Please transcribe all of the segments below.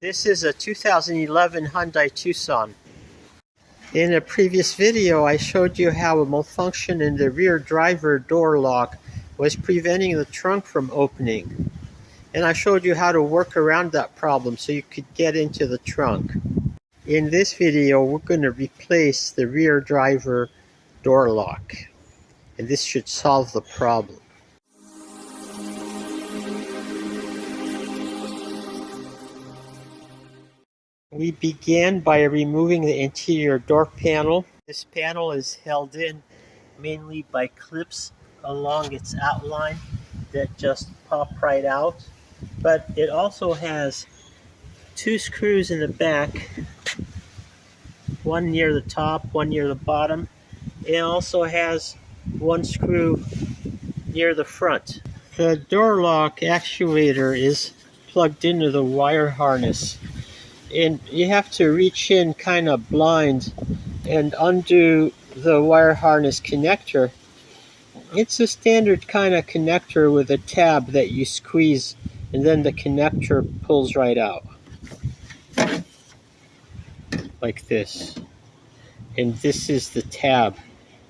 This is a 2011 Hyundai Tucson. In a previous video, I showed you how a malfunction in the rear driver door lock was preventing the trunk from opening. And I showed you how to work around that problem so you could get into the trunk. In this video, we're going to replace the rear driver door lock. And this should solve the problem. We began by removing the interior door panel. This panel is held in mainly by clips along its outline that just pop right out. But it also has two screws in the back, one near the top, one near the bottom. It also has one screw near the front. The door lock actuator is plugged into the wire harness. And you have to reach in kind of blind and undo the wire harness connector. It's a standard kind of connector with a tab that you squeeze and then the connector pulls right out. Like this. And this is the tab.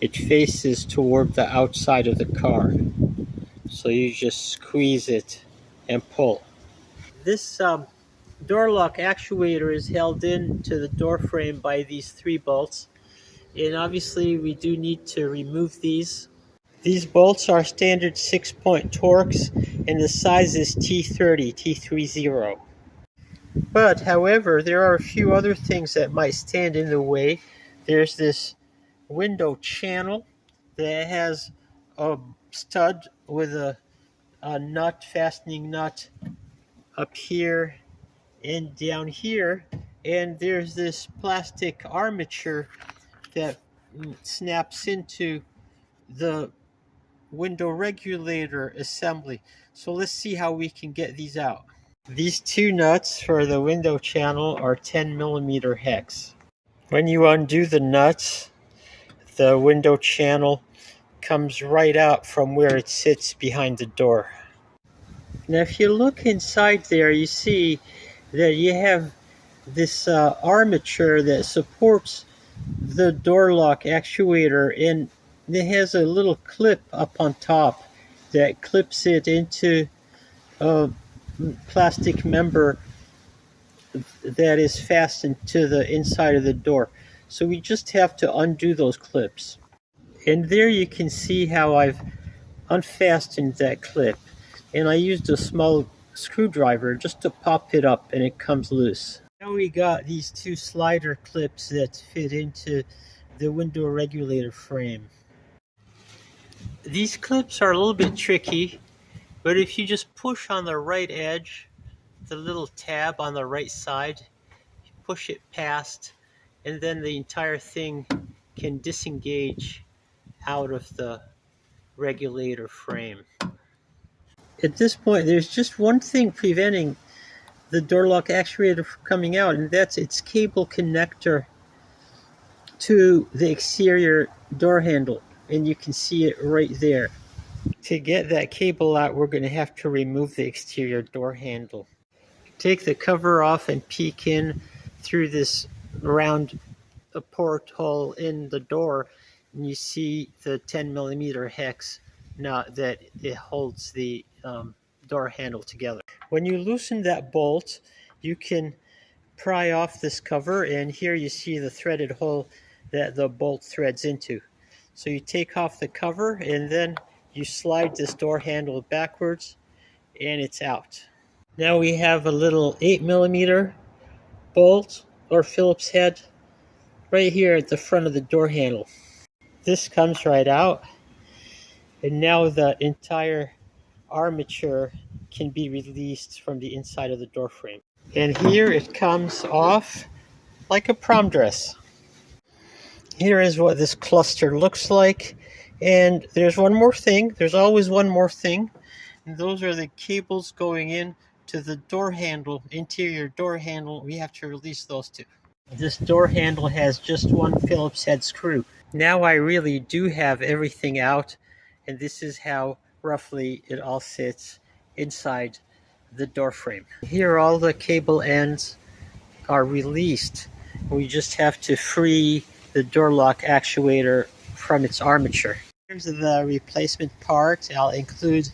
It faces toward the outside of the car. So you just squeeze it and pull. This door lock actuator is held into the door frame by these 3 bolts, and obviously we do need to remove these. These bolts are standard 6-point Torx, and the size is T30. But however, there are a few other things that might stand in the way. There's this window channel that has a stud with a nut, fastening nut up here and down here, and there's this plastic armature that snaps into the window regulator assembly. So let's see how we can get these out. These 2 nuts for the window channel are 10mm hex. When you undo the nuts, the window channel comes right out from where it sits behind the door. Now if you look inside there, you see that you have this armature that supports the door lock actuator, and it has a little clip up on top that clips it into a plastic member that is fastened to the inside of the door. So we just have to undo those clips. And there you can see how I've unfastened that clip. And I used a small screwdriver just to pop it up, and it comes loose. Now we got these 2 slider clips that fit into the window regulator frame. These clips are a little bit tricky, but if you just push on the right edge, the little tab on the right side, you push it past, and then the entire thing can disengage out of the regulator frame. At this point, there's just one thing preventing the door lock actuator from coming out, and that's its cable connector to the exterior door handle, and you can see it right there. To get that cable out, we're going to have to remove the exterior door handle. Take the cover off and peek in through this round porthole in the door, and you see the 10mm hex nut that it holds the door handle together. When you loosen that bolt, you can pry off this cover, and here you see the threaded hole that the bolt threads into. So you take off the cover, and then you slide this door handle backwards, and it's out. Now we have a little 8mm bolt or Phillips head right here at the front of the door handle. This comes right out, and now the entire armature can be released from the inside of the door frame. And here it comes off like a prom dress. Here is what this cluster looks like. And there's one more thing. There's always one more thing. And those are the cables going in to the door handle, interior door handle. We have to release those 2. This door handle has just one Phillips head screw. Now I really do have everything out, and this is how roughly it all sits inside the door frame. Here are all the cable ends are released. We just have to free the door lock actuator from its armature. In terms of the replacement part, I'll include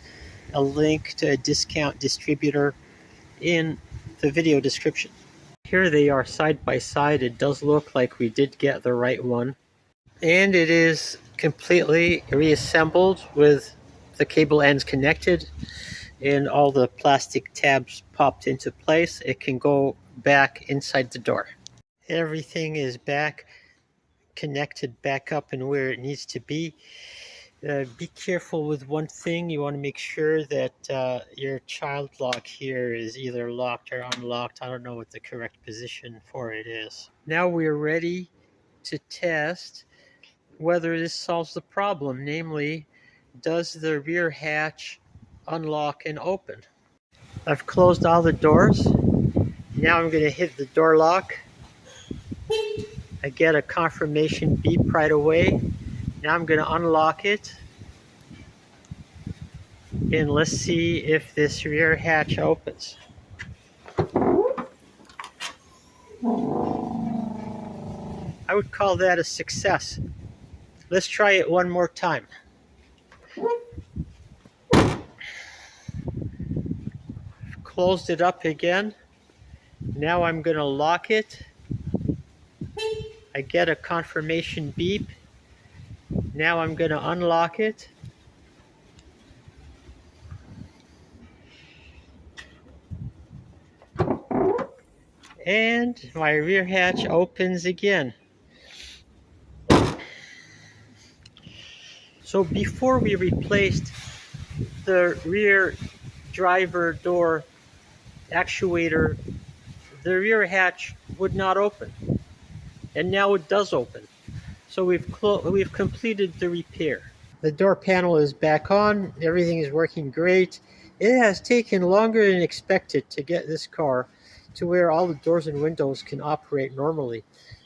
a link to a discount distributor in the video description. Here they are side by side. It does look like we did get the right one. And it is completely reassembled with the cable ends connected and all the plastic tabs popped into place. It can go back inside the door. Everything is back, connected back up and where it needs to be. Be careful with one thing. You want to make sure that your child lock here is either locked or unlocked. I don't know what the correct position for it is. Now we're ready to test whether this solves the problem, namely, does the rear hatch unlock and open? I've closed all the doors. Now I'm going to hit the door lock. I get a confirmation beep right away. Now I'm going to unlock it. And let's see if this rear hatch opens. I would call that a success. Let's try it one more time. Closed it up again. Now I'm going to lock it. I get a confirmation beep. Now I'm going to unlock it. And my rear hatch opens again. So before we replaced the rear driver door actuator, the rear hatch would not open. And now it does open. So we've completed the repair. The door panel is back on. Everything is working great. It has taken longer than expected to get this car to where all the doors and windows can operate normally.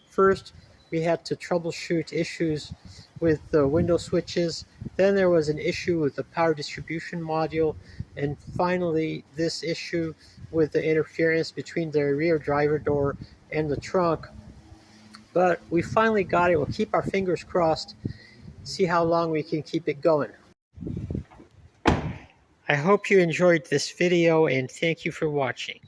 First, we had to troubleshoot issues with the window switches. Then there was an issue with the power distribution module. And finally, this issue with the interference between the rear driver door and the trunk. But we finally got it. We'll keep our fingers crossed, see how long we can keep it going. I hope you enjoyed this video and thank you for watching.